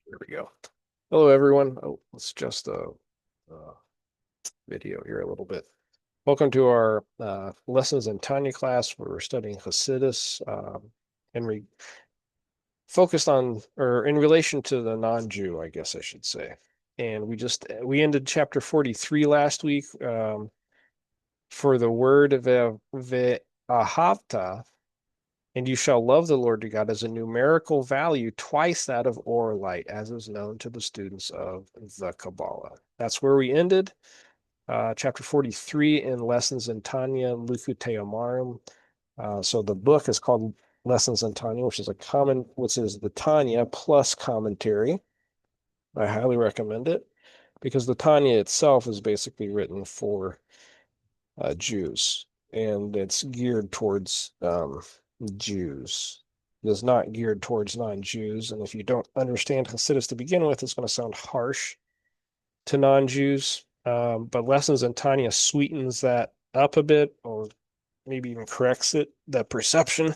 There we go. Hello, everyone. Oh, let's just video here a little bit. Welcome to our lessons in Tanya class, where we're studying Hasidus, and we focused on, or in relation to the non-Jew, I guess I should say. And we ended chapter 43 last week, for the word ve'ahavta, and you shall love the Lord your God, as a numerical value twice that of oralite, as is known to the students of the Kabbalah. That's where we ended. Chapter 43 in Lessons in Tanya, Likutei Amarim. So the book is called Lessons in Tanya, which is the Tanya plus commentary. I highly recommend it because the Tanya itself is basically written for Jews, and it's geared towards Jews. It is not geared towards non-Jews, and if you don't understand Hasidus to begin with, it's going to sound harsh to non-Jews. But Lessons in Tanya sweetens that up a bit, or maybe even corrects it, that perception,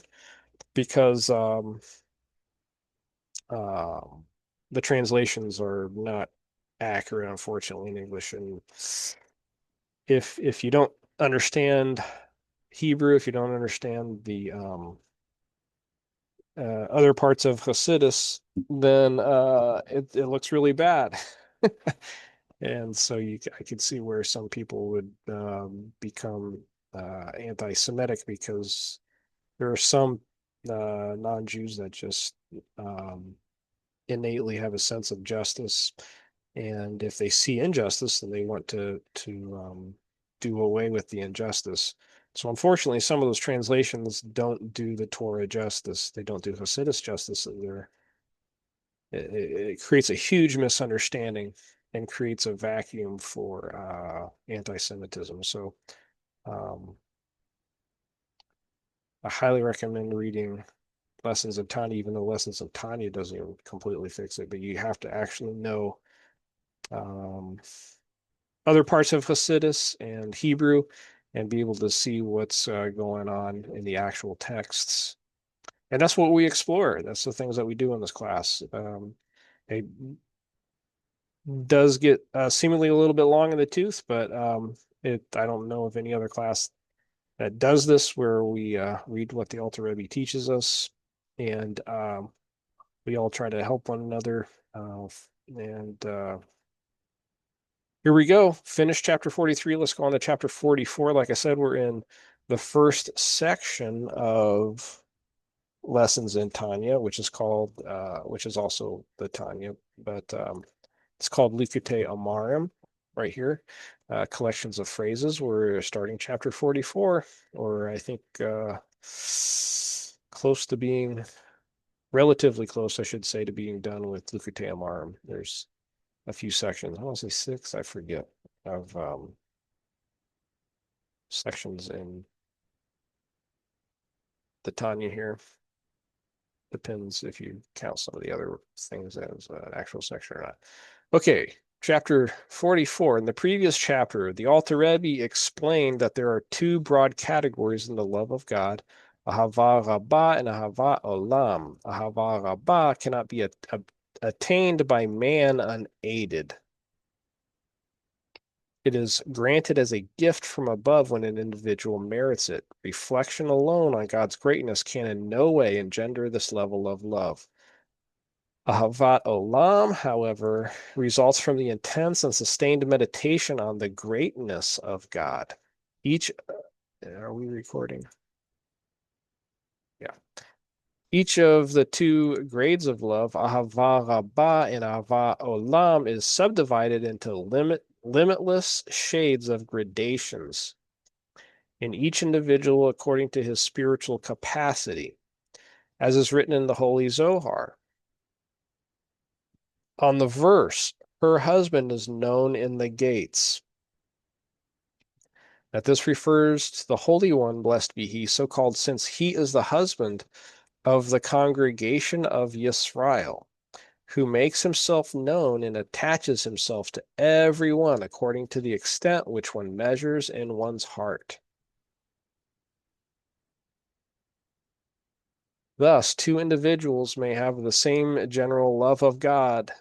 because um, the translations are not accurate, unfortunately, in English. And if you don't understand Hebrew, if you don't understand the other parts of Hasidus, then it looks really bad. And so I could see where some people would become anti-Semitic, because there are some non-Jews that just um, innately have a sense of justice, and if they see injustice, then they want to do away with the injustice. So unfortunately, some of those translations don't do the Torah justice. They don't do Hasidus justice. It creates a huge misunderstanding and creates a vacuum for anti-Semitism. So um, I highly recommend reading Lessons of Tanya, even though Lessons of Tanya doesn't even completely fix it, but you have to actually know um, other parts of Hasidus and Hebrew and be able to see what's going on in the actual texts. And that's what we explore. That's the things that we do in this class. It does get seemingly a little bit long in the tooth, but I don't know of any other class that does this, where we read what the Alter Rebbe teaches us, and we all try to help one another. And Here we go. Finish chapter 43. Let's go on to chapter 44. Like I said, we're in the first section of Lessons in Tanya, which is also the Tanya, but it's called Likutei Amarim right here. Collections of phrases. We're starting chapter 44, or I think close to being, relatively close, I should say, to being done with Likutei Amarim. There's a few sections. I want to say six, I forget, of sections in the Tanya here. Depends if you count some of the other things as an actual section or not. Okay, chapter 44. In the previous chapter, the Alter Rebbe explained that there are two broad categories in the love of God: Ahava Rabbah and Ahava Olam. Ahava Rabbah cannot be attained by man unaided. It is granted as a gift from above when an individual merits it. Reflection alone on God's greatness can in no way engender this level of love. Ahavat Olam, however, results from the intense and sustained meditation on the greatness of God. Each, are we recording? Yeah. Each of the two grades of love, Ahava Rabbah and Ahava Olam, is subdivided into limitless shades of gradations in each individual according to his spiritual capacity, as is written in the Holy Zohar. On the verse, her husband is known in the gates. That this refers to the Holy One, blessed be he, so called, since he is the husband of the congregation of Yisrael, who makes himself known and attaches himself to everyone according to the extent which one measures in one's heart. Thus, two individuals may have the same general love of God.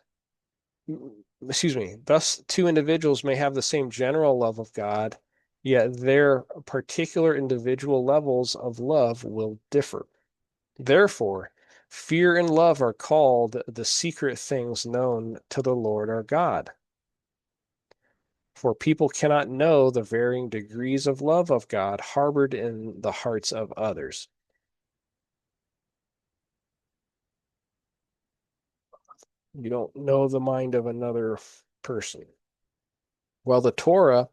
Excuse me. Thus, two individuals may have the same general love of God, yet their particular individual levels of love will differ. Therefore, fear and love are called the secret things known to the Lord our God. For people cannot know the varying degrees of love of God harbored in the hearts of others. You don't know the mind of another person. Well, the Torah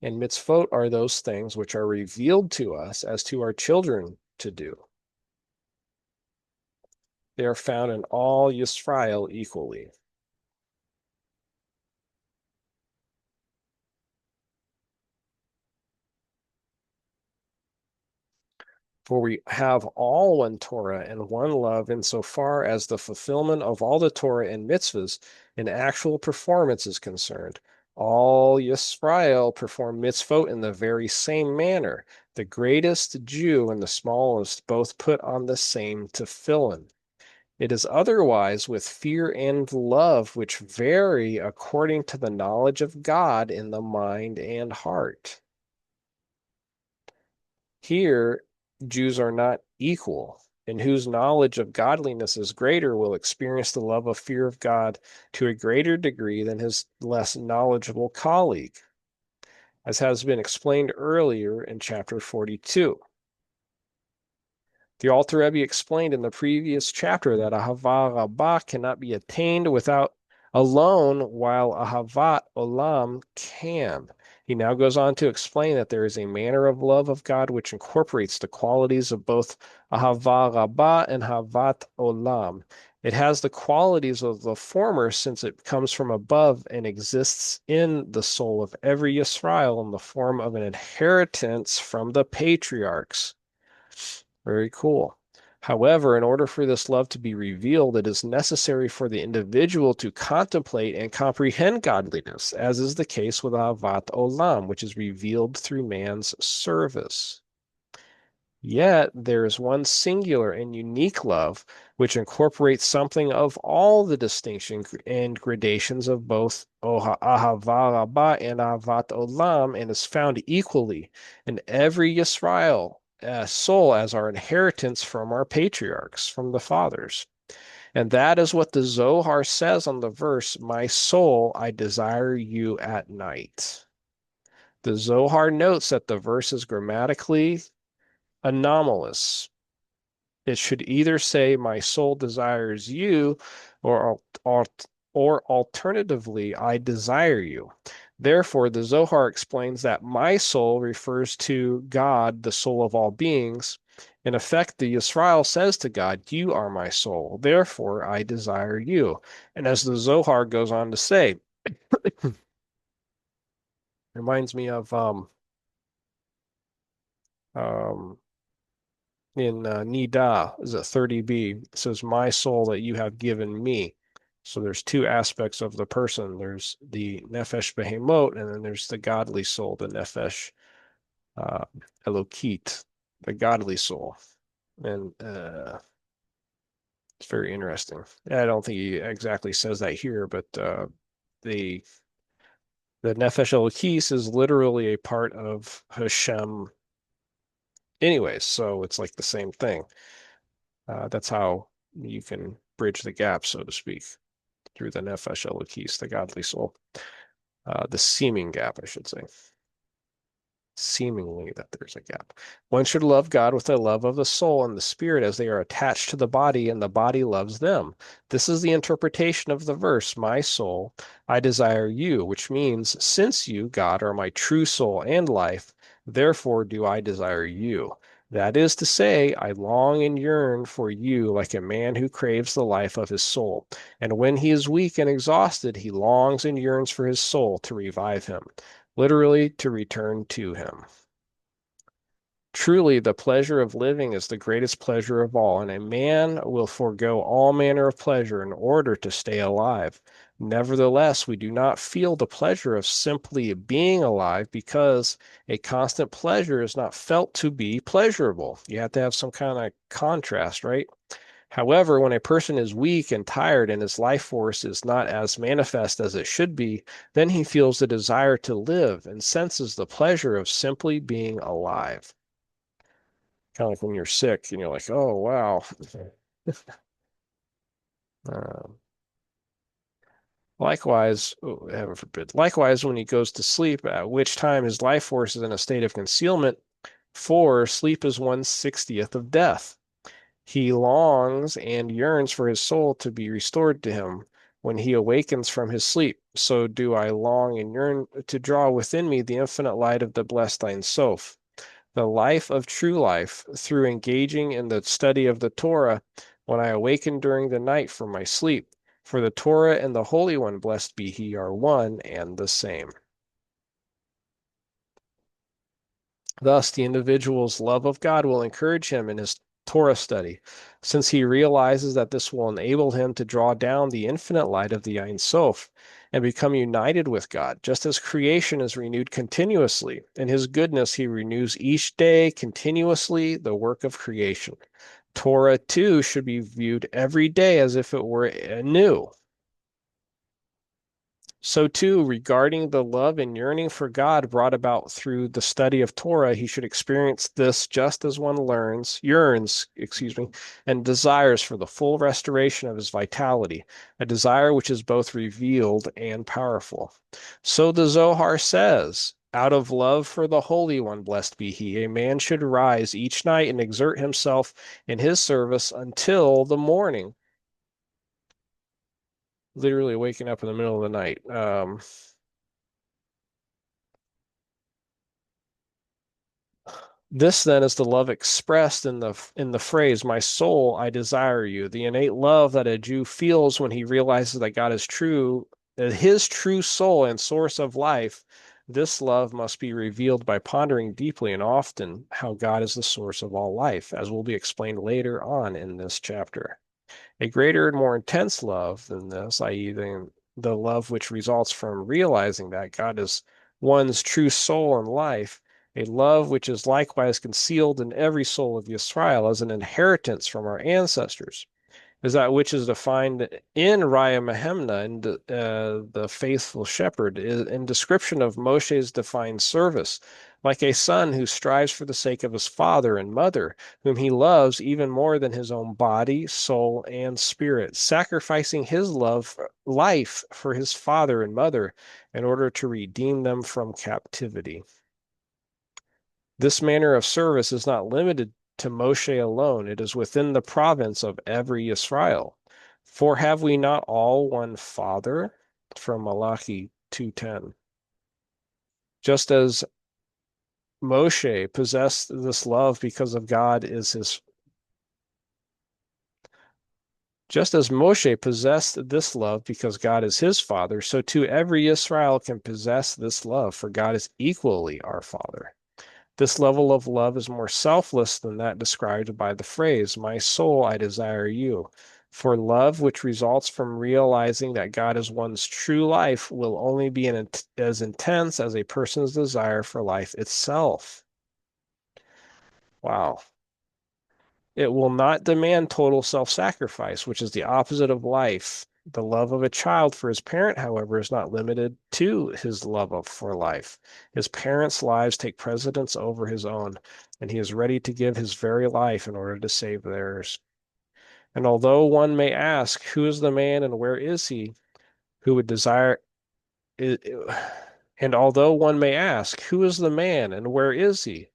and mitzvot are those things which are revealed to us as to our children to do. They are found in all Yisrael equally. For we have all one Torah and one love insofar as the fulfillment of all the Torah and mitzvahs in actual performance is concerned. All Yisrael perform mitzvot in the very same manner. The greatest Jew and the smallest both put on the same tefillin. It is otherwise with fear and love, which vary according to the knowledge of God in the mind and heart. Here, Jews are not equal, and whose knowledge of godliness is greater will experience the love of fear of God to a greater degree than his less knowledgeable colleague, as has been explained earlier in chapter 42. The Alter Rebbe explained in the previous chapter that Ahava Rabbah cannot be attained without alone, while Ahavat Olam can. He now goes on to explain that there is a manner of love of God which incorporates the qualities of both Ahava Rabbah and Ahavat Olam. It has the qualities of the former since it comes from above and exists in the soul of every Yisrael in the form of an inheritance from the patriarchs. Very cool. However, in order for this love to be revealed, it is necessary for the individual to contemplate and comprehend godliness, as is the case with Ahavat Olam, which is revealed through man's service. Yet there is one singular and unique love which incorporates something of all the distinction and gradations of both Ahava Rabbah and Ahavat Olam and is found equally in every Yisrael soul as our inheritance from our patriarchs, from the fathers. And that is what the Zohar says on the verse, "My soul, I desire you at night." The Zohar notes that the verse is grammatically anomalous. It should either say, "My soul desires you," or, or alternatively, "I desire you." Therefore, the Zohar explains that my soul refers to God, the soul of all beings. In effect, the Yisrael says to God, "You are my soul, therefore I desire you." And as the Zohar goes on to say, reminds me of um, in Nida, is it 30b? It says, "My soul that you have given me." So there's two aspects of the person. There's the nefesh behemot, and then there's the godly soul, the nefesh uh, elokit, the godly soul. And it's very interesting. I don't think he exactly says that here, but the the nefesh elokis is literally a part of Hashem anyways, so it's like the same thing. That's how you can bridge the gap, so to speak, through the nefesh elokis, the godly soul, the seeming gap, I should say. Seemingly that there's a gap. One should love God with a love of the soul and the spirit as they are attached to the body, and the body loves them. This is the interpretation of the verse, "My soul, I desire you," which means, since you, God, are my true soul and life, therefore do I desire you. That is to say, I long and yearn for you like a man who craves the life of his soul. And when he is weak and exhausted, he longs and yearns for his soul to revive him, literally to return to him. Truly, the pleasure of living is the greatest pleasure of all, and a man will forego all manner of pleasure in order to stay alive. Nevertheless, we do not feel the pleasure of simply being alive because a constant pleasure is not felt to be pleasurable. You have to have some kind of contrast, right? However, when a person is weak and tired and his life force is not as manifest as it should be, then he feels the desire to live and senses the pleasure of simply being alive. Kind of like when you're sick and you're like, oh, wow. Um, likewise, oh, heaven forbid, likewise, when he goes to sleep, at which time his life force is in a state of concealment, for sleep is 1/60th of death. He longs and yearns for his soul to be restored to him when he awakens from his sleep. So do I long and yearn to draw within me the infinite light of the blessed Ein Sof, the life of true life, through engaging in the study of the Torah when I awaken during the night from my sleep. For the Torah and the Holy One, blessed be He, are one and the same. Thus, the individual's love of God will encourage him in his Torah study, since he realizes that this will enable him to draw down the infinite light of the Ein Sof and become united with God, just as creation is renewed continuously. In his goodness, he renews each day continuously the work of creation. Torah, too, should be viewed every day as if it were new. So, too, regarding the love and yearning for God brought about through the study of Torah, he should experience this just as one yearns, and desires for the full restoration of his vitality, a desire which is both revealed and powerful. So the Zohar says, out of love for the Holy One, blessed be He, a man should rise each night and exert himself in his service until the morning, literally waking up in the middle of the night. This then is the love expressed in the phrase, "My soul, I desire you," the innate love that a Jew feels when he realizes that God is true, that his true soul and source of life. This love must be revealed by pondering deeply and often how God is the source of all life, as will be explained later on in this chapter. A greater and more intense love than this, i.e., the love which results from realizing that God is one's true soul and life, a love which is likewise concealed in every soul of Yisrael as an inheritance from our ancestors, is that which is defined in Raya Mahemna, in the faithful shepherd, in description of Moshe's defined service, like a son who strives for the sake of his father and mother, whom he loves even more than his own body, soul, and spirit, sacrificing his life for his father and mother in order to redeem them from captivity. This manner of service is not limited to Moshe alone. It is within the province of every Israel. For have we not all one Father? From Malachi 2:10. Just as Moshe possessed this love because of God is his just as Moshe possessed this love because God is his father, so too every Israel can possess this love, for God is equally our Father. This level of love is more selfless than that described by the phrase, "My soul, I desire you." For love, which results from realizing that God is one's true life, will only be as intense as a person's desire for life itself. Wow. It will not demand total self-sacrifice, which is the opposite of life. The love of a child for his parent, however, is not limited to his for life. His parents' lives take precedence over his own, and he is ready to give his very life in order to save theirs. And although one may ask, who is the man and where is he who would desire and although one may ask, who is the man and where is he?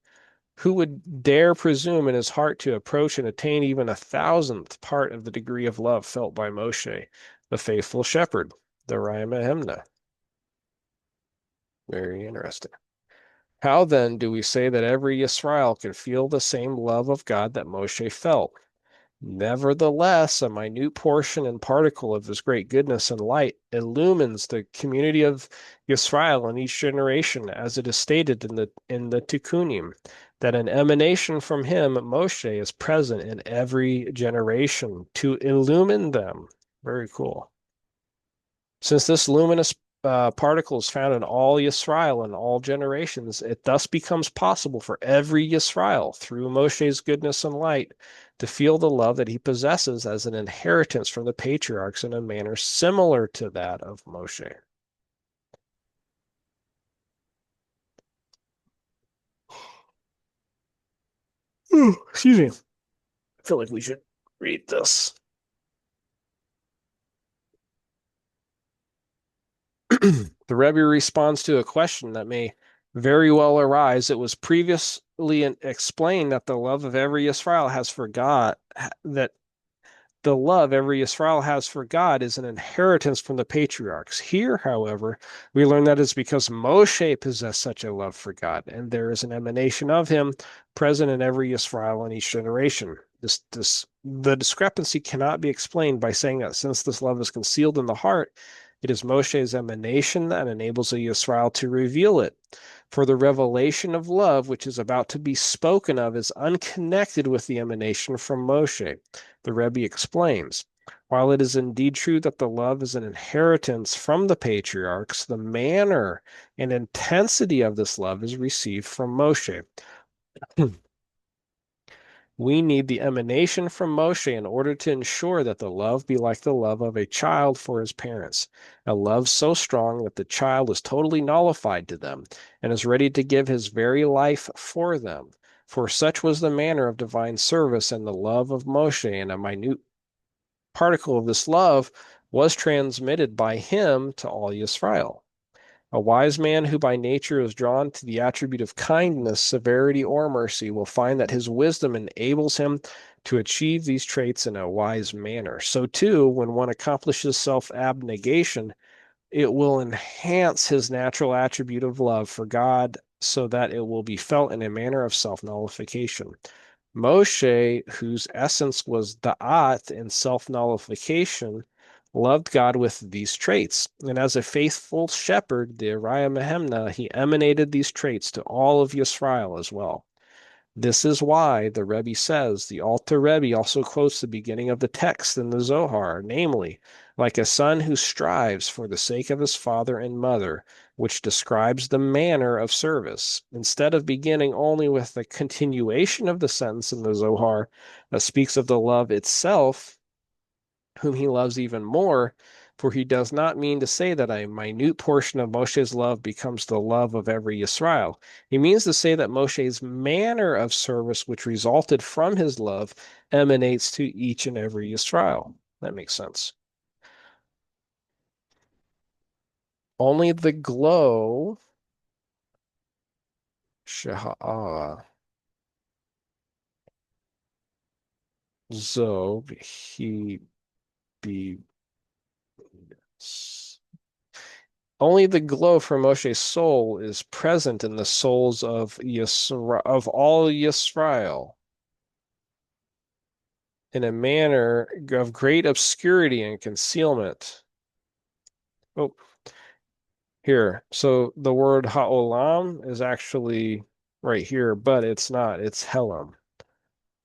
Who would dare presume in his heart to approach and attain even a thousandth part of the degree of love felt by Moshe, the faithful shepherd, the Ramahemna? Very interesting. How then do we say that every Yisrael can feel the same love of God that Moshe felt? Nevertheless, a minute portion and particle of his great goodness and light illumines the community of Yisrael in each generation, as it is stated in the Tikkunim, that an emanation from him, Moshe, is present in every generation to illumine them. Very cool. Since this luminous particle is found in all Yisrael in all generations, it thus becomes possible for every Yisrael, through Moshe's goodness and light, to feel the love that he possesses as an inheritance from the patriarchs in a manner similar to that of Moshe. Ooh, excuse me. I feel like we should read this. The Rebbe responds to a question that may very well arise. It was previously explained that the love of every Israel has for God, that the love every Israel has for God is an inheritance from the patriarchs. Here, however, we learn that it's because Moshe possessed such a love for God, and there is an emanation of him present in every Israel in each generation. The discrepancy cannot be explained by saying that since this love is concealed in the heart, it is Moshe's emanation that enables a Yisrael to reveal it. For the revelation of love, which is about to be spoken of, is unconnected with the emanation from Moshe. The Rebbe explains, while it is indeed true that the love is an inheritance from the patriarchs, the manner and intensity of this love is received from Moshe. We need the emanation from Moshe in order to ensure that the love be like the love of a child for his parents, a love so strong that the child is totally nullified to them and is ready to give his very life for them. For such was the manner of divine service and the love of Moshe, and a minute particle of this love was transmitted by him to all Yisrael. A wise man who by nature is drawn to the attribute of kindness, severity, or mercy will find that his wisdom enables him to achieve these traits in a wise manner. So, too, when one accomplishes self abnegation, it will enhance his natural attribute of love for God so that it will be felt in a manner of self nullification. Moshe, whose essence was da'at in self-nullification, loved God with these traits. And as a faithful shepherd, the Araya Mehemna, he emanated these traits to all of Yisrael as well. This is why the Rebbe says, the Alter Rebbe also quotes the beginning of the text in the Zohar, namely, like a son who strives for the sake of his father and mother, which describes the manner of service, instead of beginning only with the continuation of the sentence in the Zohar that speaks of the love itself, whom he loves even more, for he does not mean to say that a minute portion of Moshe's love becomes the love of every Yisrael. He means to say that Moshe's manner of service, which resulted from his love, emanates to each and every Yisrael. That makes sense. Only the glow, Shaha'ah, Zo, he be. Only the glow from Moshe's soul is present in the souls of of all Yisrael in a manner of great obscurity and concealment. Oh, here. So the word ha'olam is actually right here, but it's not. It's helam.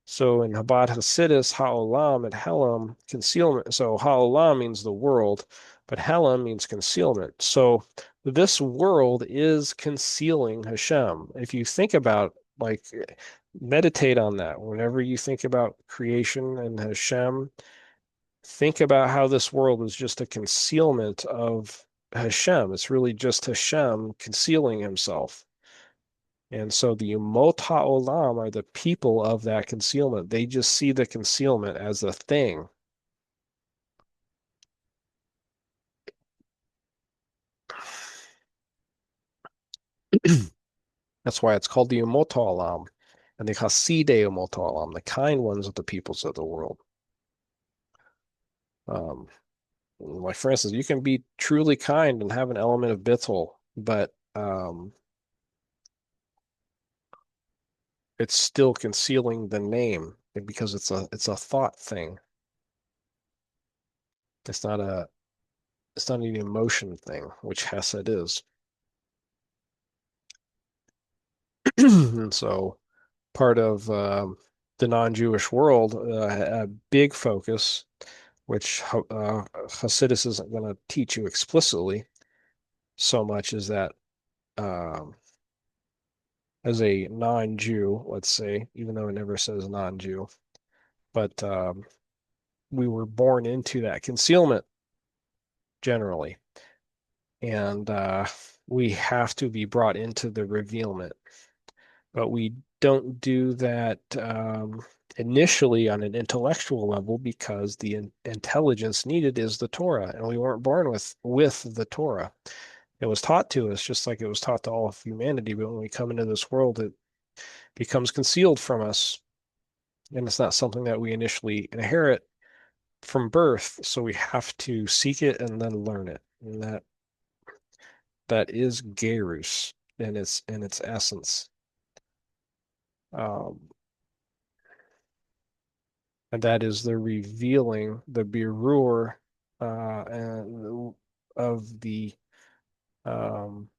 So in Chabad Hasidus, ha'olam and helam, concealment. So ha'olam means the world, but helam means concealment. So this world is concealing Hashem. If you think about, like, meditate on that. Whenever you think about creation and Hashem, think about how this world is just a concealment of Hashem. It's really just Hashem concealing himself. And so the Umot HaOlam are the people of that concealment. They just see the concealment as a thing. That's why it's called the Umot HaOlam and the Hasidei Umot HaOlam, the kind ones of the peoples of the world. Um, like for instance, you can be truly kind and have an element of bittul, but it's still concealing the name. because it's a thought thing. It's not a it's not an emotion thing, which Hesed is. And so part of the non-Jewish world, a big focus, which Hasidus isn't going to teach you explicitly so much, is that um, as a non-Jew, let's say, even though it never says non-Jew, but we were born into that concealment generally, and we have to be brought into the revealment. But we don't do that initially on an intellectual level because the intelligence needed is the Torah, and we weren't born with the Torah. It was taught to us just like it was taught to all of humanity, but when we come into this world, it becomes concealed from us, and it's not something that we initially inherit from birth, so we have to seek it and then learn it. And that is Gerus in its essence. Um, and that is the revealing, the birur, and of the um,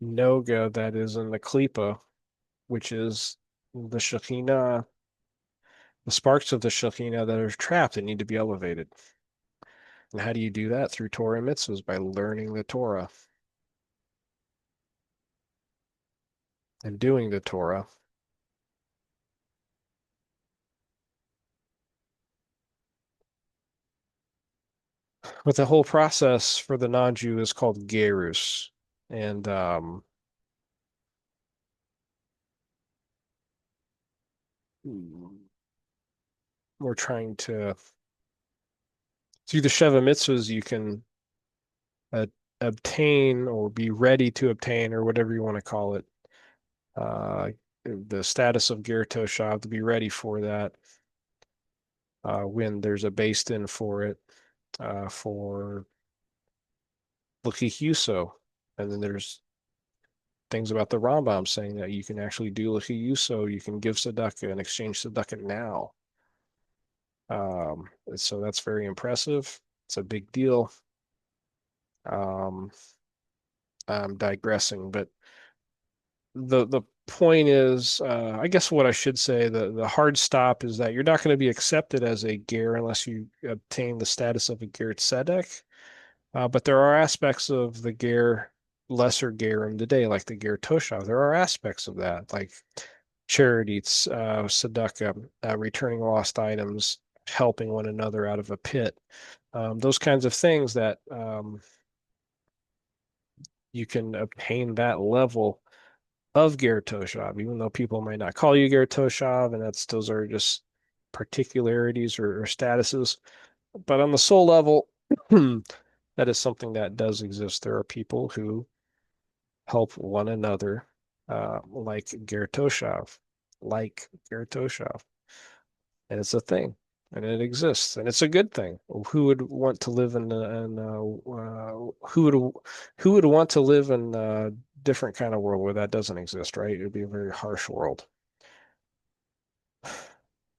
noga that is in the klipa, which is the Shekhinah, the sparks of the Shekhinah that are trapped and need to be elevated. And how do you do that? Through Torah and mitzvahs, by learning the Torah and doing the Torah. But the whole process for the non-Jew is called gerus, and we're trying to through the Sheva mitzvahs you can uh, obtain or be ready to obtain or whatever you want to call it, uh, the status of ger toshav, to be ready for that when there's a based in for it for Likutei. And then there's things about the Rambam saying that you can actually do Likutei, you can give tzedakah and exchange tzedakah now. So that's very impressive. It's a big deal. Um, I'm digressing, but the point is, I guess what I should say, the hard stop is that you're not going to be accepted as a ger unless you obtain the status of a ger tzedek. But there are aspects of the ger, lesser gerim today, like the ger toshav. There are aspects of that, like charity, tzedakah, returning lost items, helping one another out of a pit. Those kinds of things that you can obtain that level of Ger Toshav, even though people might not call you Ger Toshav, and those are just particularities or statuses. But on the soul level, that is something that does exist. There are people who help one another, like Ger Toshav, and it's a thing, and it exists, and it's a good thing. Who would want to live who would want to live in a different kind of world where that doesn't exist, right? It would be a very harsh world.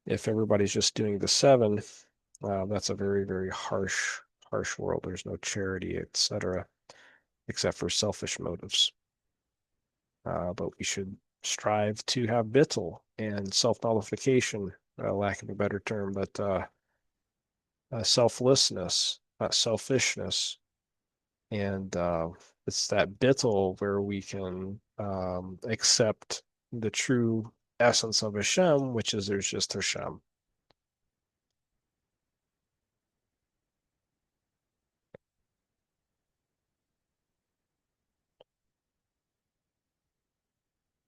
If everybody's just doing the seven, that's a very, very harsh world. There's no charity, etc., except for selfish motives. But we should strive to have bittul and self-nullification, lack of a better term, but selflessness, not selfishness. And it's that bittul where we can accept the true essence of Hashem, which is there's just Hashem.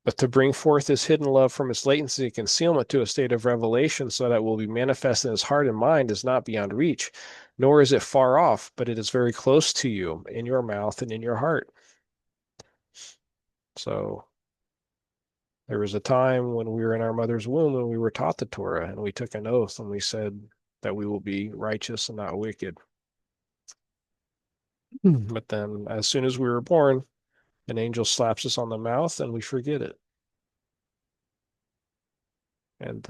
But to bring forth his hidden love from its latency and concealment to a state of revelation so that it will be manifest in his heart and mind is not beyond reach, nor is it far off, but it is very close to you, in your mouth and in your heart. So there was a time when we were in our mother's womb and we were taught the Torah and we took an oath and we said that we will be righteous and not wicked. But then as soon as we were born, an angel slaps us on the mouth and we forget it. And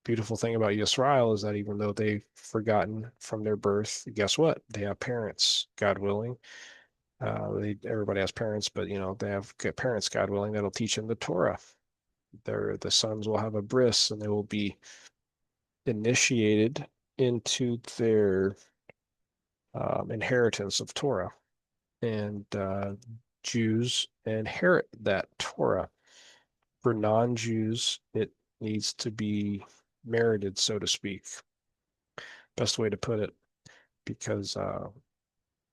beautiful thing about Yisrael is that even though they've forgotten from their birth, guess what? They have parents, God willing. Everybody has parents, but they have parents, God willing, that'll teach them the Torah. The sons will have a bris, and they will be initiated into their inheritance of Torah. And Jews inherit that Torah. For non-Jews, it needs to be merited, so to speak. Best way to put it, because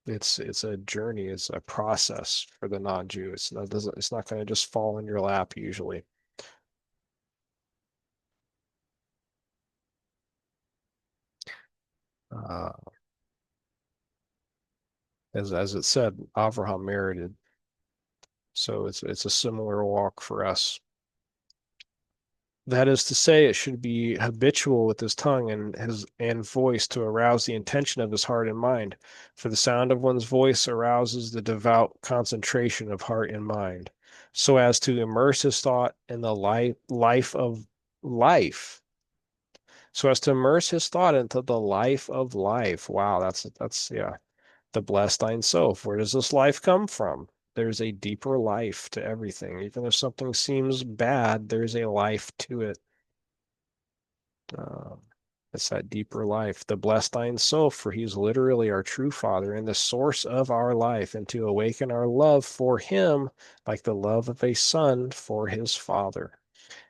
it's a journey, it's a process for the non-Jew. It's not going to just fall in your lap usually. Uh, as it said, Avraham merited. So it's a similar walk for us. That is to say, it should be habitual with his tongue and his and voice to arouse the intention of his heart and mind. For the sound of one's voice arouses the devout concentration of heart and mind, so as to immerse his thought in the life of life. So as to immerse his thought into the life of life. Wow, that's yeah. The blessed ein sof. Where does this life come from? There's a deeper life to everything. Even if something seems bad, there's a life to it. Um, it's that deeper life. The blessed ein sof, for he's literally our true Father and the source of our life, and to awaken our love for him like the love of a son for his Father.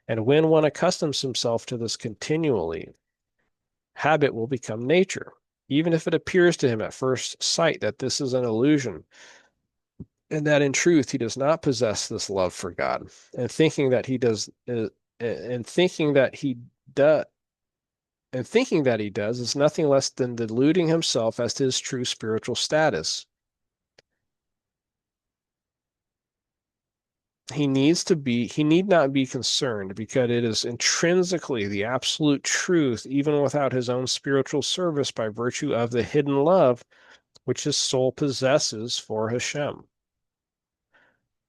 And when one accustoms himself to this continually, habit will become nature, even if it appears to him at first sight that this is an illusion, and that in truth he does not possess this love for God, and thinking that he does, and thinking that he does, and thinking that he does is nothing less than deluding himself as to his true spiritual status. He need not be concerned because it is intrinsically the absolute truth, even without his own spiritual service by virtue of the hidden love which his soul possesses for Hashem.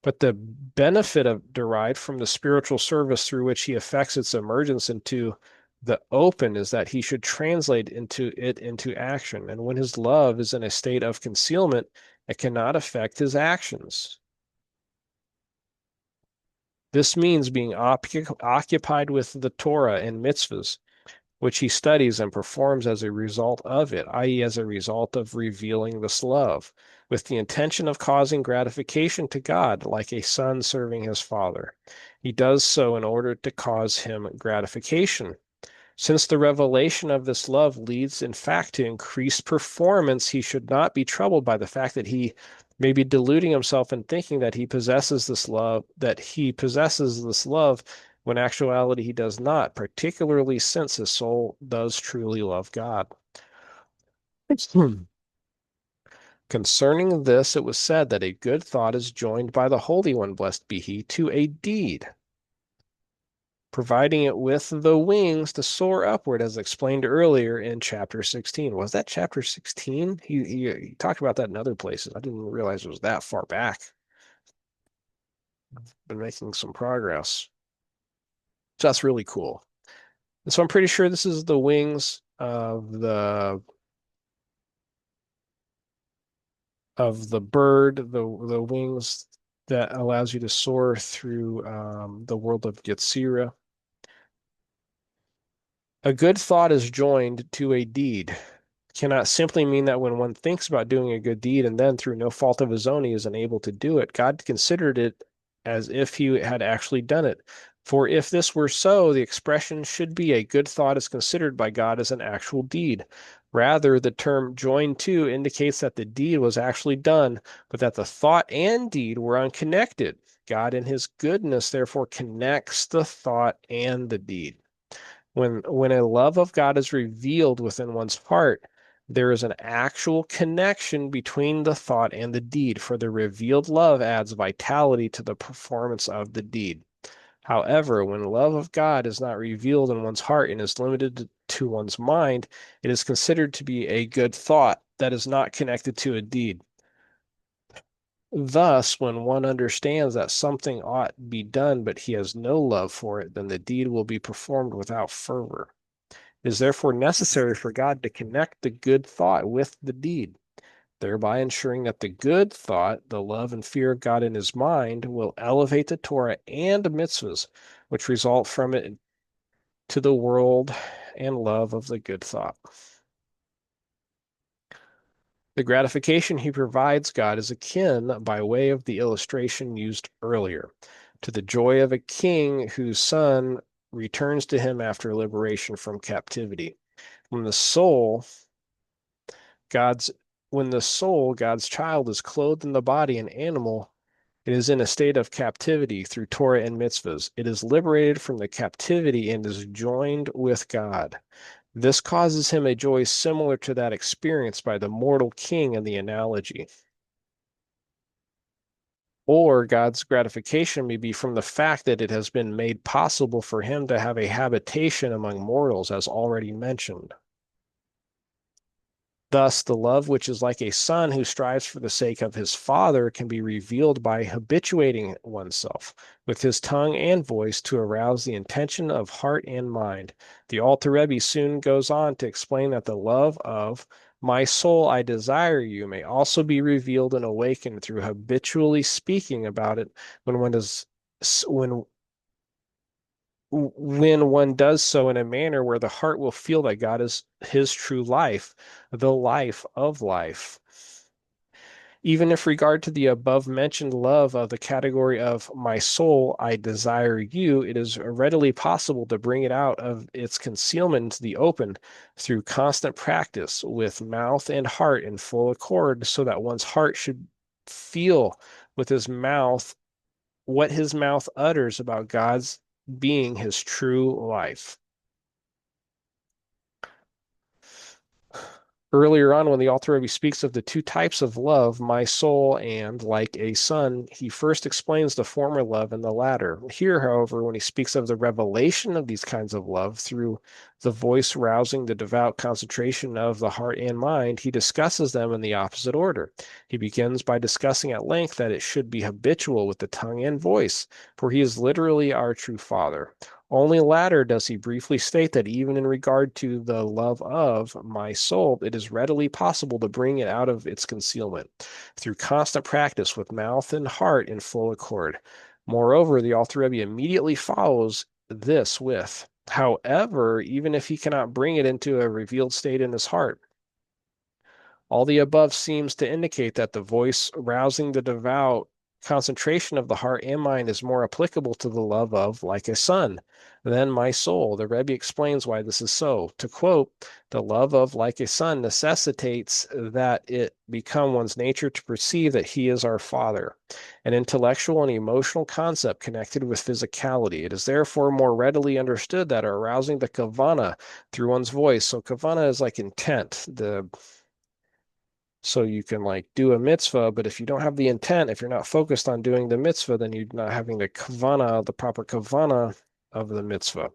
But the benefit derived from the spiritual service through which he effects its emergence into the open is that he should translate into action. And when his love is in a state of concealment, it cannot affect his actions. This means being occupied with the Torah and mitzvahs, which he studies and performs as a result of it, i.e., as a result of revealing this love, with the intention of causing gratification to God, like a son serving his father. He does so in order to cause him gratification. Since the revelation of this love leads, in fact, to increased performance, he should not be troubled by the fact that he may be deluding himself and thinking that he possesses this love, when actuality he does not, particularly since his soul does truly love God. Concerning this, it was said that a good thought is joined by the Holy One, blessed be he, to a deed, providing it with the wings to soar upward, as explained earlier in chapter 16. Was that chapter 16? He talked about that in other places. I didn't realize it was that far back. Been making some progress. So that's really cool. And so I'm pretty sure this is the wings of the bird, the wings that allows you to soar through the world of Yetzirah. A good thought is joined to a deed. Cannot simply mean that when one thinks about doing a good deed and then through no fault of his own he is unable to do it. God considered it as if he had actually done it. For if this were so, the expression should be a good thought is considered by God as an actual deed. Rather, the term joined to indicates that the deed was actually done, but that the thought and deed were unconnected. God in his goodness therefore connects the thought and the deed. When a love of God is revealed within one's heart, there is an actual connection between the thought and the deed, for the revealed love adds vitality to the performance of the deed. However, when love of God is not revealed in one's heart and is limited to one's mind, it is considered to be a good thought that is not connected to a deed. Thus, when one understands that something ought be done, but he has no love for it, then the deed will be performed without fervor. It is therefore necessary for God to connect the good thought with the deed, thereby ensuring that the good thought, the love and fear of God in his mind, will elevate the Torah and mitzvahs, which result from it to the world and love of the good thought. The gratification he provides God is akin, by way of the illustration used earlier, to the joy of a king whose son returns to him after liberation from captivity. When the soul, God's when the soul, God's child, is clothed in the body, an animal, it is in a state of captivity through Torah and mitzvahs. It is liberated from the captivity and is joined with God. This causes him a joy similar to that experienced by the mortal king in the analogy. Or God's gratification may be from the fact that it has been made possible for him to have a habitation among mortals, as already mentioned. Thus, the love which is like a son who strives for the sake of his father can be revealed by habituating oneself with his tongue and voice to arouse the intention of heart and mind. The Alter Rebbe soon goes on to explain that the love of my soul, I desire you may also be revealed and awakened through habitually speaking about it when one does when when one does so in a manner where the heart will feel that God is his true life, the life of life. Even if regard to the above mentioned love of the category of my soul, I desire you, it is readily possible to bring it out of its concealment into the open through constant practice with mouth and heart in full accord, so that one's heart should feel with his mouth what his mouth utters about God's being his true life. Earlier on, when the Alter Rebbe speaks of the two types of love, my soul and like a son, he first explains the former love and the latter. Here, however, when he speaks of the revelation of these kinds of love through the voice rousing the devout concentration of the heart and mind, he discusses them in the opposite order. He begins by discussing at length that it should be habitual with the tongue and voice, for he is literally our true Father. Only latter does he briefly state that even in regard to the love of my soul, it is readily possible to bring it out of its concealment through constant practice with mouth and heart in full accord. Moreover, the Alter Rebbe immediately follows this with, however, even if he cannot bring it into a revealed state in his heart, all the above seems to indicate that the voice rousing the devout concentration of the heart and mind is more applicable to the love of like a son than my soul. The Rebbe explains why this is so. To quote, the love of like a son necessitates that it become one's nature to perceive that he is our father, an intellectual and emotional concept connected with physicality. It is therefore more readily understood that arousing the kavana through one's voice. So kavana is like intent, so you can like do a mitzvah, but if you don't have the intent, if you're not focused on doing the mitzvah, then you're not having the kavana, the proper kavana of the mitzvah.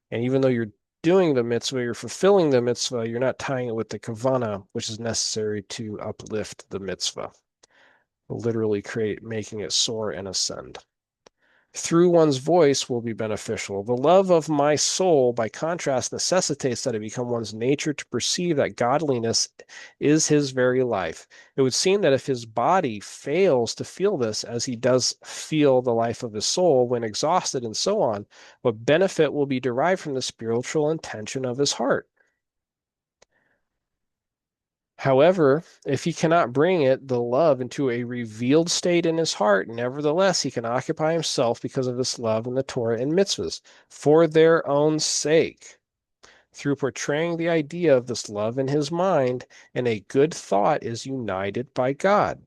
And even though you're doing the mitzvah, you're fulfilling the mitzvah, you're not tying it with the kavana, which is necessary to uplift the mitzvah, literally making it soar and ascend. Through one's voice will be beneficial. The love of my soul, by contrast, necessitates that it become one's nature to perceive that godliness is his very life. It would seem that if his body fails to feel this, as he does feel the life of his soul when exhausted and so on, what benefit will be derived from the spiritual intention of his heart? However, if he cannot bring it, the love, into a revealed state in his heart, nevertheless he can occupy himself because of this love in the Torah and mitzvahs for their own sake. Through portraying the idea of this love in his mind, and a good thought is united by God.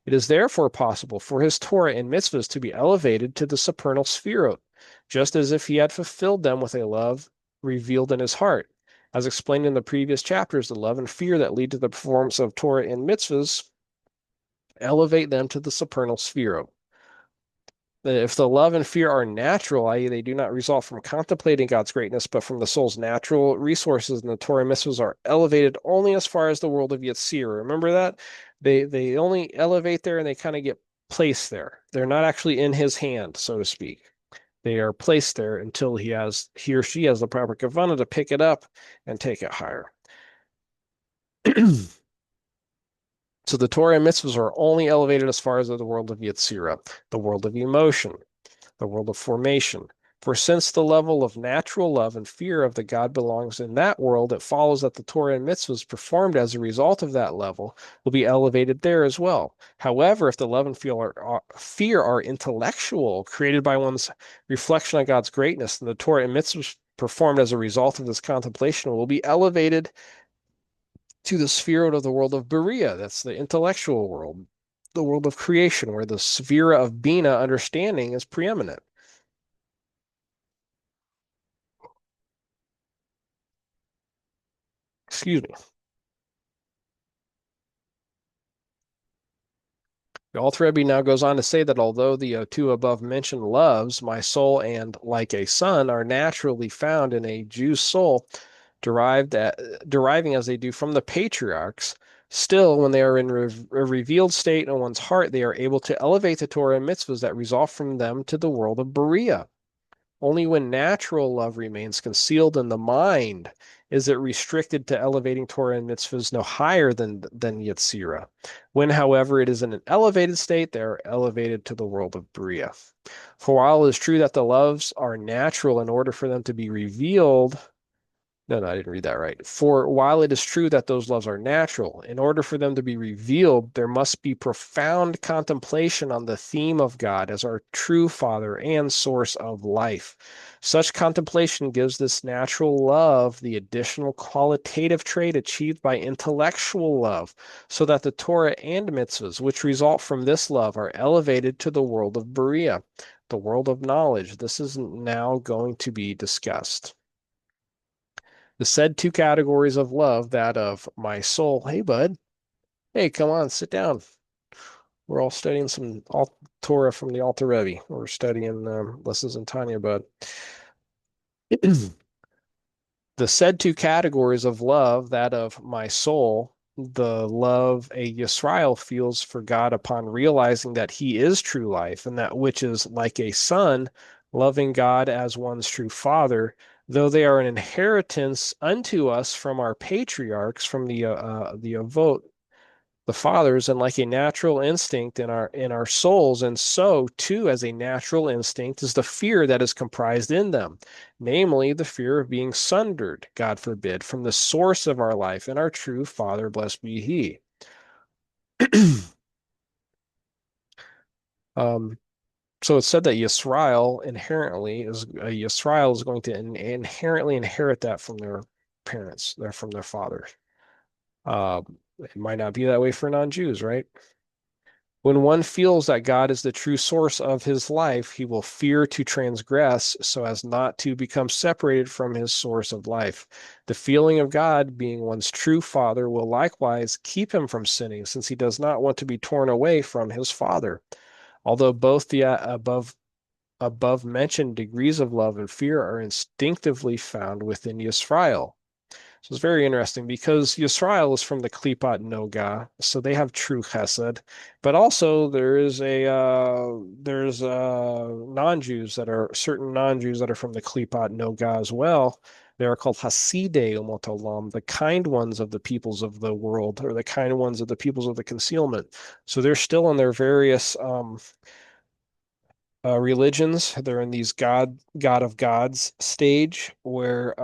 It is therefore possible for his Torah and mitzvahs to be elevated to the supernal sphirot, just as if he had fulfilled them with a love revealed in his heart. As explained in the previous chapters, the love and fear that lead to the performance of Torah and mitzvahs elevate them to the supernal sphirot. If the love and fear are natural, i.e., they do not result from contemplating God's greatness, but from the soul's natural resources, and the Torah and mitzvahs are elevated only as far as the world of Yetzirah. Remember that? They only elevate there and they kind of get placed there. They're not actually in his hand, so to speak. They are placed there until he or she has the proper kavana to pick it up and take it higher. So the Torah and mitzvahs are only elevated as far as the world of Yetzirah, the world of emotion, the world of formation. For since the level of natural love and fear of the God belongs in that world, it follows that the Torah and mitzvahs performed as a result of that level will be elevated there as well. However, if the love and fear are intellectual, created by one's reflection on God's greatness, then the Torah and mitzvahs performed as a result of this contemplation will be elevated to the sphere of the world of Berea. That's the intellectual world, the world of creation, where the sphere of Bina understanding is preeminent. Excuse me. The Alter Rebbe now goes on to say that although the two above mentioned loves, my soul and like a son, are naturally found in a Jew's soul, deriving as they do from the patriarchs, still, when they are in a revealed state in one's heart, they are able to elevate the Torah and mitzvahs that result from them to the world of Berea. Only when natural love remains concealed in the mind is it restricted to elevating Torah and mitzvahs no higher than Yetzirah. When, however, it is in an elevated state, they are elevated to the world of Bria. For while it is true that the loves are natural in order for them to be revealed, no, I didn't read that right. For while it is true that those loves are natural, in order for them to be revealed, there must be profound contemplation on the theme of God as our true Father and source of life. Such contemplation gives this natural love the additional qualitative trait achieved by intellectual love, so that the Torah and mitzvahs, which result from this love, are elevated to the world of Berea, the world of knowledge. This is now going to be discussed. The said two categories of love, that of my soul, hey bud, hey, come on, sit down. We're all studying some Torah from the Alter Rebbe. We're studying lessons in Tanya, bud. The said two categories of love, that of my soul, the love a Yisrael feels for God upon realizing that he is true life, and that which is like a son, loving God as one's true father, though they are an inheritance unto us from our patriarchs, from the Avot, the fathers, and like a natural instinct in our souls, and so too as a natural instinct is the fear that is comprised in them, namely the fear of being sundered, God forbid, from the source of our life and our true Father, blessed be He. um, so it's said that Yisrael is going to inherently inherit that from their parents, from their father. It might not be that way for non-Jews, right? When one feels that God is the true source of his life, he will fear to transgress so as not to become separated from his source of life. The feeling of God being one's true father will likewise keep him from sinning, since he does not want to be torn away from his father. Although both the above mentioned degrees of love and fear are instinctively found within Yisrael. So it's very interesting because Yisrael is from the Klipat Noga, so they have true Chesed, but also there's non-Jews that are certain non-Jews that are from the Klipat Noga as well. They are called Hasidei Umot Olam, the kind ones of the peoples of the world, or the kind ones of the peoples of the concealment. So they're still in their various religions. They're in these God of gods stage where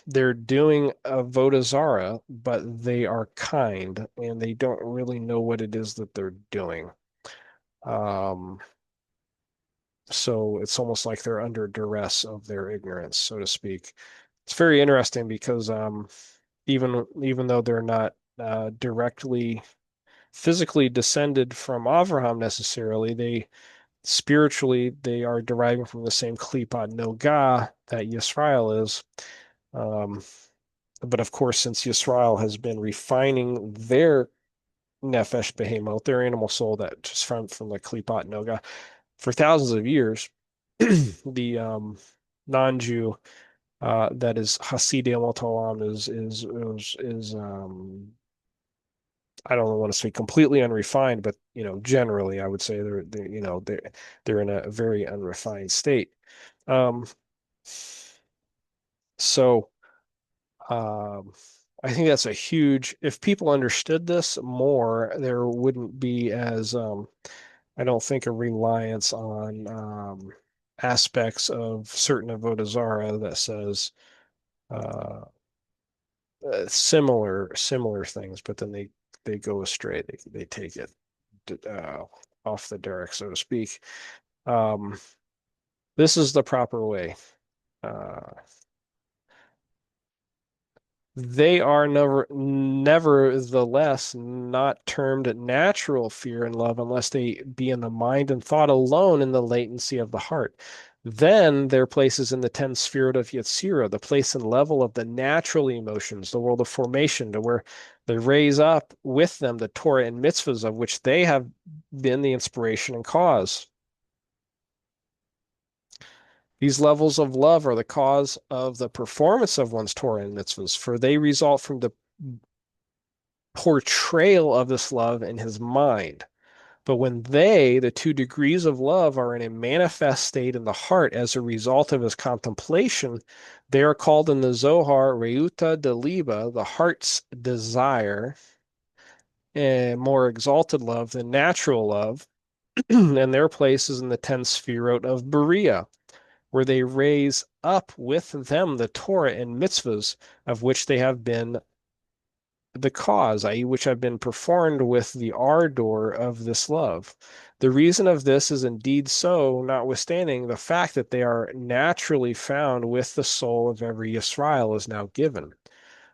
they're doing a Vodazara, but they are kind and they don't really know what it is that they're doing. Um, so it's almost like they're under duress of their ignorance, so to speak. It's very interesting because even though they're not directly physically descended from Avraham necessarily, they spiritually they are deriving from the same Klipot Noga that Yisrael is. Um, but of course, since Yisrael has been refining their Nefesh Behemoth, their animal soul that just from the Klipot Noga for thousands of years, the non-Jew that is Hasidei Olam is I don't want to say completely unrefined, but generally I would say they're in a very unrefined state. Um, so um, I think that's a huge, if people understood this more, there wouldn't be as I don't think a reliance on aspects of certain Avodah that says uh, similar things, but then they go astray. They take it uh, off the derrick, so to speak. Um, this is the proper way. Uh, they are nevertheless not termed natural fear and love unless they be in the mind and thought alone in the latency of the heart. Then their place is in the 10th spirit of Yetzirah, the place and level of the natural emotions, the world of formation, to where they raise up with them the Torah and mitzvahs of which they have been the inspiration and cause. These levels of love are the cause of the performance of one's Torah and mitzvahs, for they result from the portrayal of this love in his mind. But when the two degrees of love, are in a manifest state in the heart as a result of his contemplation, they are called in the Zohar Reuta de Liba, the heart's desire, and more exalted love than natural love, and their place is in the 10th sefirot of Berea, where they raise up with them the Torah and mitzvahs of which they have been the cause, i.e., which have been performed with the ardor of this love. The reason of this is indeed so, notwithstanding the fact that they are naturally found with the soul of every Yisrael is now given.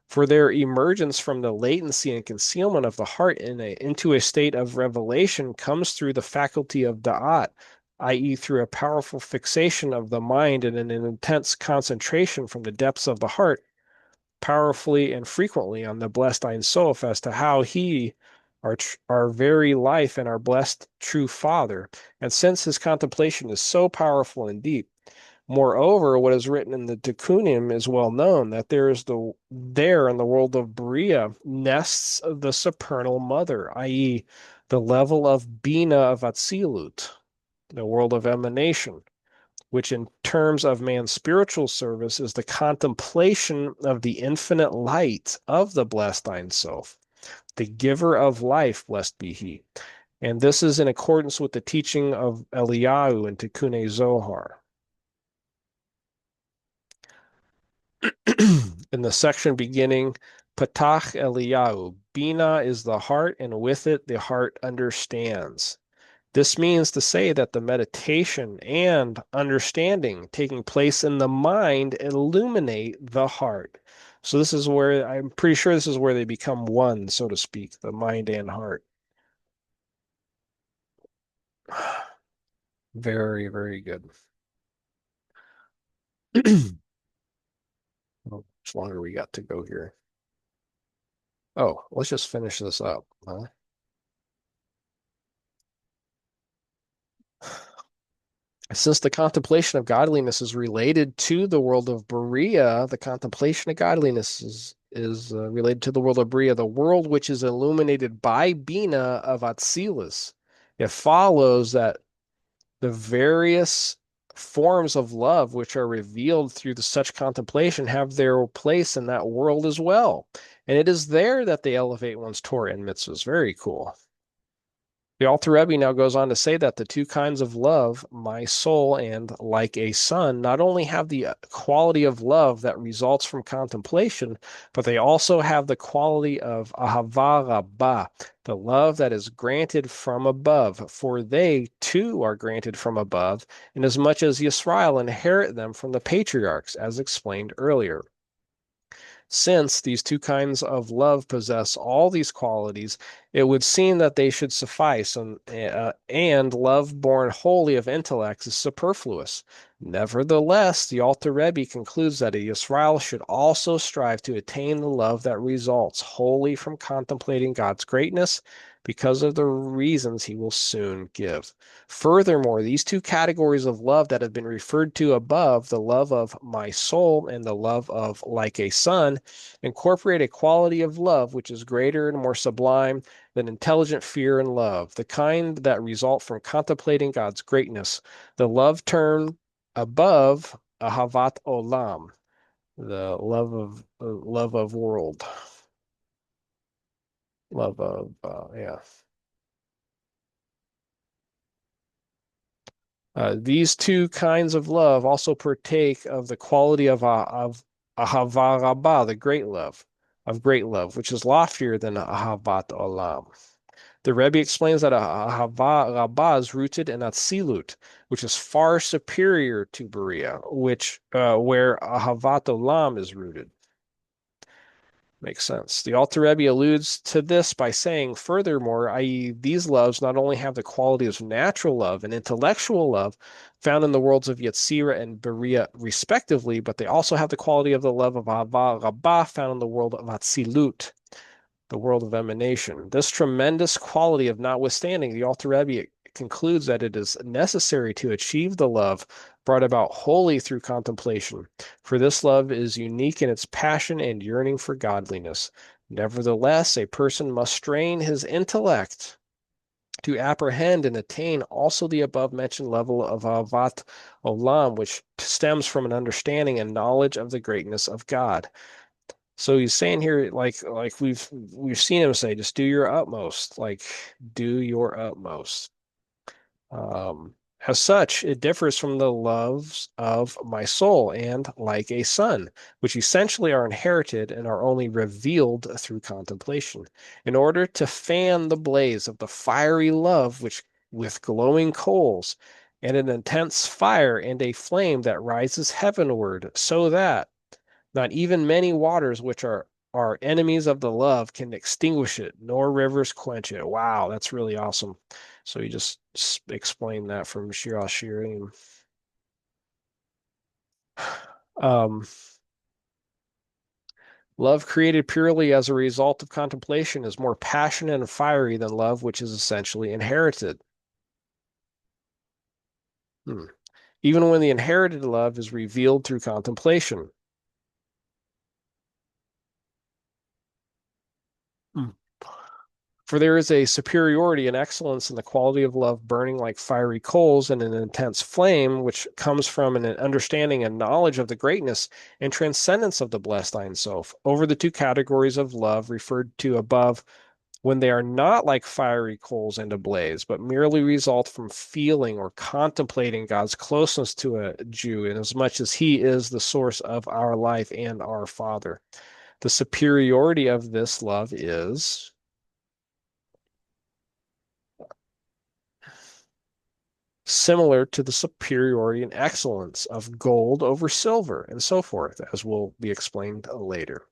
For their emergence from the latency and concealment of the heart into a state of revelation comes through the faculty of da'at, i.e., through a powerful fixation of the mind and an intense concentration from the depths of the heart powerfully and frequently on the blessed Ein Sof as to how he, our very life and our blessed true Father. And since his contemplation is so powerful and deep, moreover, what is written in the Tikkunim is well known that there in the world of Bria nests the supernal mother, i.e., the level of Bina of Atzilut, the world of emanation, which in terms of man's spiritual service is the contemplation of the infinite light of the blessed Ein Sof, the giver of life, blessed be he. And this is in accordance with the teaching of Eliyahu in Tikkun Zohar. In the section beginning, Patach Eliyahu, Bina is the heart, and with it the heart understands. This means to say that the meditation and understanding taking place in the mind illuminate the heart. So this is where I'm pretty sure this is where they become one, so to speak, the mind and heart. Very, very good. How much longer we got to go here? Oh, let's just finish this up, huh? Since the contemplation of godliness is related to the world of Berea, the contemplation of godliness is related to the world of Berea, the world which is illuminated by Bina of Atzilus. It follows that the various forms of love which are revealed through such contemplation have their place in that world as well. And it is there that they elevate one's Torah and mitzvahs. Very cool. The Alter Rebbe now goes on to say that the two kinds of love, my soul and like a son, not only have the quality of love that results from contemplation, but they also have the quality of ahava rabbah, the love that is granted from above, for they too are granted from above, inasmuch as Yisrael inherit them from the patriarchs, as explained earlier. Since these two kinds of love possess all these qualities, it would seem that they should suffice, and love born wholly of intellects is superfluous. Nevertheless, the Alter Rebbe concludes that a Yisrael should also strive to attain the love that results wholly from contemplating God's greatness, because of the reasons he will soon give. Furthermore, these two categories of love that have been referred to above, the love of my soul and the love of like a son, incorporate a quality of love which is greater and more sublime than intelligent fear and love, the kind that result from contemplating God's greatness. The love term above ahavat olam, the love of world, love of yeah. These two kinds of love also partake of the quality of ahava rabbah, the great love, of great love, which is loftier than ahavat olam. The Rebbe explains that ahava rabbah is rooted in atzilut, which is far superior to Berea, which where ahavat olam is rooted. Makes sense. The Alter Rebbe alludes to this by saying, furthermore, i.e., these loves not only have the qualities of natural love and intellectual love found in the worlds of Yetzirah and Berea, respectively, but they also have the quality of the love of Ahava Rabbah found in the world of Atzilut, the world of emanation. This tremendous quality of notwithstanding, the Alter Rebbe concludes that it is necessary to achieve the love brought about wholly through contemplation, for this love is unique in its passion and yearning for godliness. Nevertheless, a person must strain his intellect to apprehend and attain also the above mentioned level of avat olam, which stems from an understanding and knowledge of the greatness of God. So he's saying here, like we've seen him say, just do your utmost, like do your utmost. As such, it differs from the loves of my soul and like a son, which essentially are inherited and are only revealed through contemplation. In order to fan the blaze of the fiery love which with glowing coals and an intense fire and a flame that rises heavenward, so that not even many waters which are enemies of the love can extinguish it, nor rivers quench it. Wow, that's really awesome. So you just explained that from Shir Shirim. Um, Love created purely as a result of contemplation is more passionate and fiery than love which is essentially inherited. Hmm. Even when the inherited love is revealed through contemplation. Hmm. For there is a superiority and excellence in the quality of love burning like fiery coals and an intense flame, which comes from an understanding and knowledge of the greatness and transcendence of the blessed Ein Sof, over the two categories of love referred to above, when they are not like fiery coals and ablaze, but merely result from feeling or contemplating God's closeness to a Jew, inasmuch as he is the source of our life and our Father. The superiority of this love is similar to the superiority and excellence of gold over silver and so forth, as will be explained later.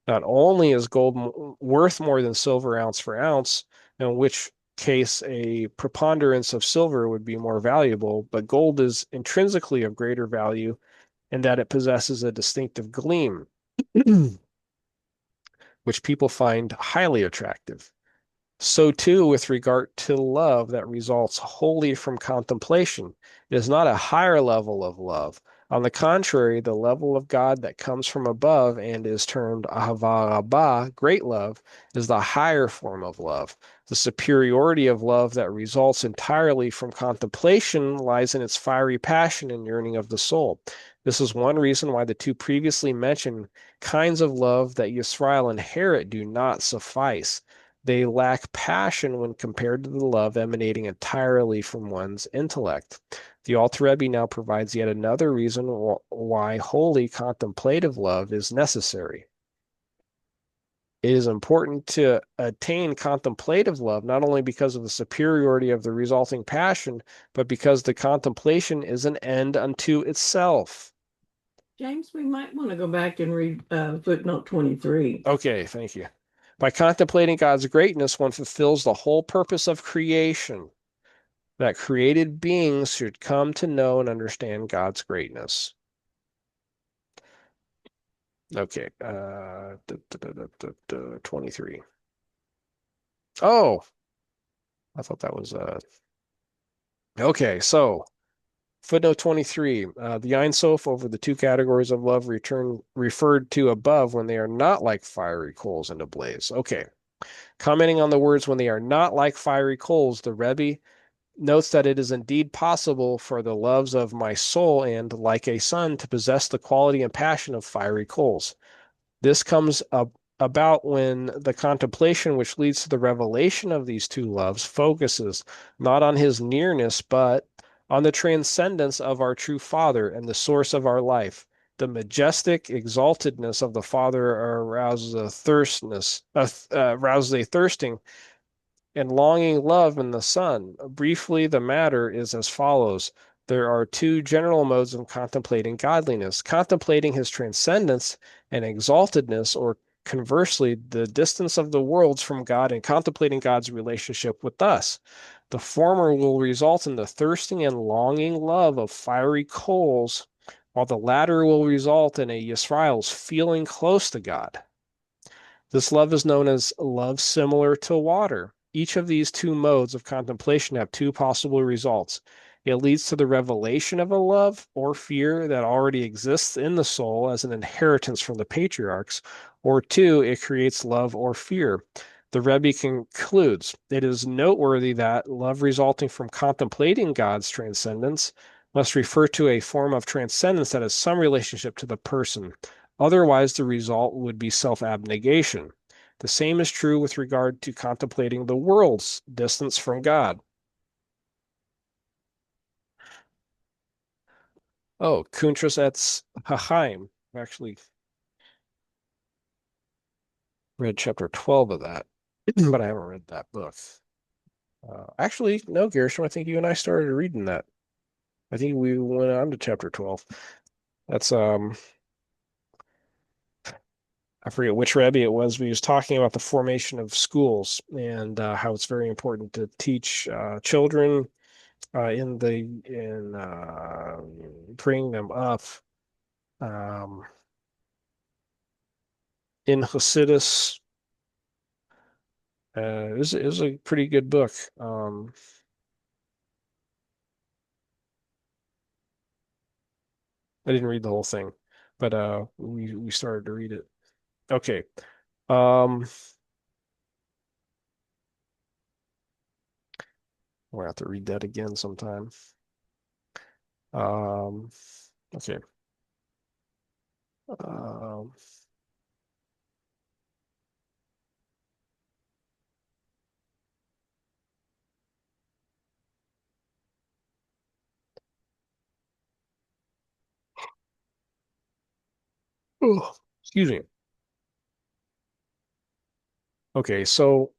Not only is gold worth more than silver ounce for ounce, in which case a preponderance of silver would be more valuable, but gold is intrinsically of greater value in that it possesses a distinctive gleam, which people find highly attractive. So too with regard to love that results wholly from contemplation. It is not a higher level of love. On the contrary, the level of God that comes from above and is termed ahava rabbah, great love, is the higher form of love. The superiority of love that results entirely from contemplation lies in its fiery passion and yearning of the soul. This is one reason why the two previously mentioned kinds of love that Yisrael inherit do not suffice. They lack passion when compared to the love emanating entirely from one's intellect. The Alter Rebbe now provides yet another reason why holy contemplative love is necessary. It is important to attain contemplative love not only because of the superiority of the resulting passion, but because the contemplation is an end unto itself. James, we might want to go back and read footnote 23. Okay, thank you. By contemplating God's greatness, one fulfills the whole purpose of creation, that created beings should come to know and understand God's greatness. Okay, 23. Oh, I thought that was okay. So footnote 23, the Ein Sof over the two categories of love referred to above when they are not like fiery coals in a blaze. Okay. Commenting on the words when they are not like fiery coals, the Rebbe notes that it is indeed possible for the loves of my soul and, like a son, to possess the quality and passion of fiery coals. This comes about when the contemplation which leads to the revelation of these two loves focuses not on his nearness, but on the transcendence of our true Father and the source of our life. The majestic exaltedness of the Father arouses a thirsting and longing love in the Son. Briefly, the matter is as follows. There are two general modes of contemplating godliness, contemplating his transcendence and exaltedness, or conversely, the distance of the worlds from God and contemplating God's relationship with us. The former will result in the thirsting and longing love of fiery coals, while the latter will result in a Yisrael's feeling close to God. This love is known as love similar to water. Each of these two modes of contemplation have two possible results. It leads to the revelation of a love or fear that already exists in the soul as an inheritance from the patriarchs, or two, it creates love or fear. The Rebbe concludes, it is noteworthy that love resulting from contemplating God's transcendence must refer to a form of transcendence that has some relationship to the person. Otherwise, the result would be self-abnegation. The same is true with regard to contemplating the world's distance from God. Oh, Kuntras etz Hachaim. I've actually read chapter 12 of that, but I haven't read that book. Actually, no, Gershom, I think you and I started reading that. I think we went on to chapter 12. That's I forget which Rebbe it was. We was talking about the formation of schools and how it's very important to teach children in bringing them up um, in Hasidus. It was a pretty good book. I didn't read the whole thing, but we started to read it. Okay. Um, we'll have to read that again sometime. Um, okay. Um, oh, excuse me. Okay, so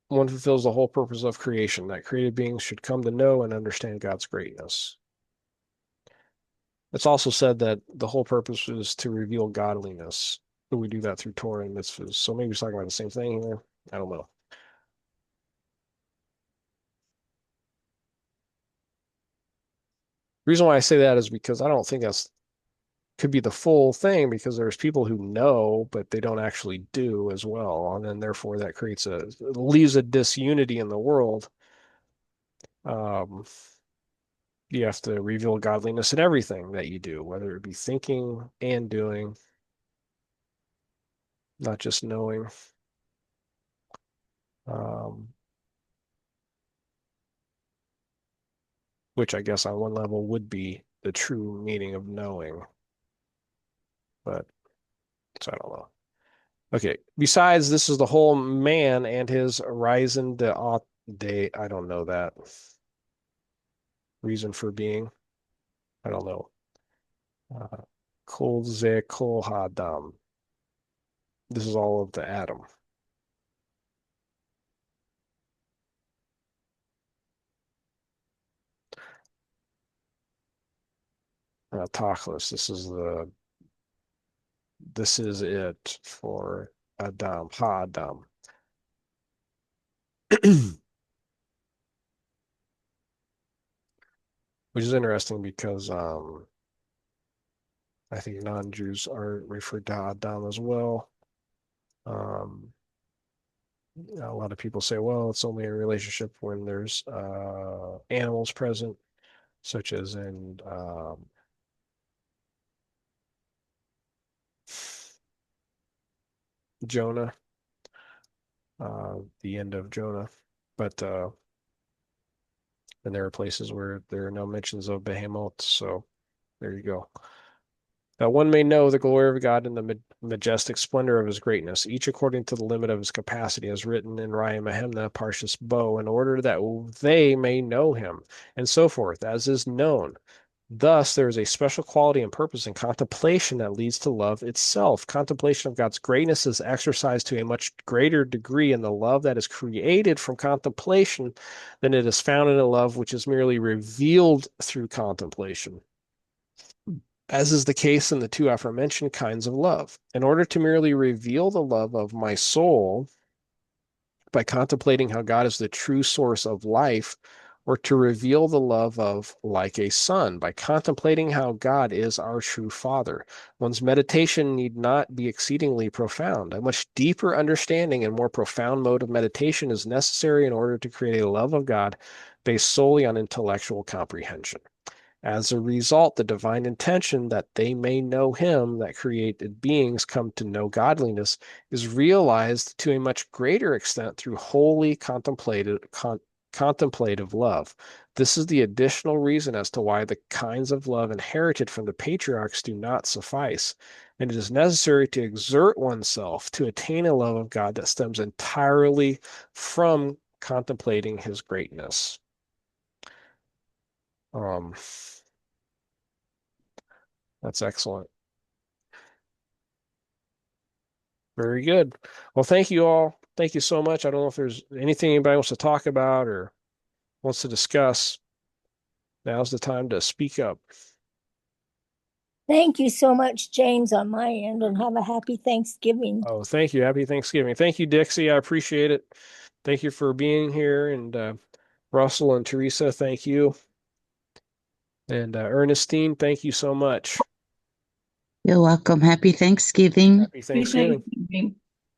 one fulfills the whole purpose of creation, that created beings should come to know and understand God's greatness. It's also said that the whole purpose is to reveal godliness. We do that through Torah and mitzvahs. So maybe he's talking about the same thing here. I don't know. The reason why I say that is because I don't think that's could be the full thing because there's people who know, but they don't actually do as well. And then therefore that creates leaves a disunity in the world. Um, you have to reveal godliness in everything that you do, whether it be thinking and doing, not just knowing. Um, which I guess on one level would be the true meaning of knowing, but so I don't know. Okay. Besides, this is the whole man and his raison de, I don't know that reason for being. I don't know. Uh, Kol ze kol hadam. This is all of the atom. Tachlis. This is it for Adam. Ha Adam. Which is interesting because I think non-Jews are referred to Adam as well. Um, a lot of people say, well, it's only a relationship when there's animals present, such as in Jonah, the end of Jonah. But and there are places where there are no mentions of behemoths. So there you go. That one may know the glory of God and the majestic splendor of his greatness, each according to the limit of his capacity, as written in Mahemna, Parshas Bo, in order that they may know him, and so forth, as is known. Thus, there is a special quality and purpose in contemplation that leads to love itself. Contemplation of God's greatness is exercised to a much greater degree in the love that is created from contemplation than it is found in a love which is merely revealed through contemplation, as is the case in the two aforementioned kinds of love. In order to merely reveal the love of my soul by contemplating how God is the true source of life, or to reveal the love of like a son by contemplating how God is our true Father. One's meditation need not be exceedingly profound. A much deeper understanding and more profound mode of meditation is necessary in order to create a love of God based solely on intellectual comprehension. As a result, the divine intention that they may know him, that created beings come to know godliness, is realized to a much greater extent through holy contemplative love. This is the additional reason as to why the kinds of love inherited from the patriarchs do not suffice, and it is necessary to exert oneself to attain a love of God that stems entirely from contemplating his greatness. Um, that's excellent. Very good. Well, thank you all. Thank you so much. I don't know if there's anything anybody wants to talk about or wants to discuss. Now's the time to speak up. Thank you so much, James, on my end, and have a happy Thanksgiving. Oh, thank you. Happy Thanksgiving. Thank you, Dixie. I appreciate it. Thank you for being here. And Russell and Teresa, thank you. And Ernestine, thank you so much. You're welcome. Happy Thanksgiving. Happy Happy Thanksgiving. Thanksgiving.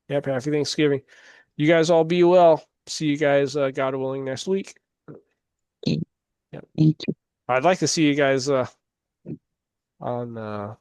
Yep, happy Thanksgiving. You guys all be well. See you guys, God willing, next week. Okay, Yep. thank you. I'd like to see you guys on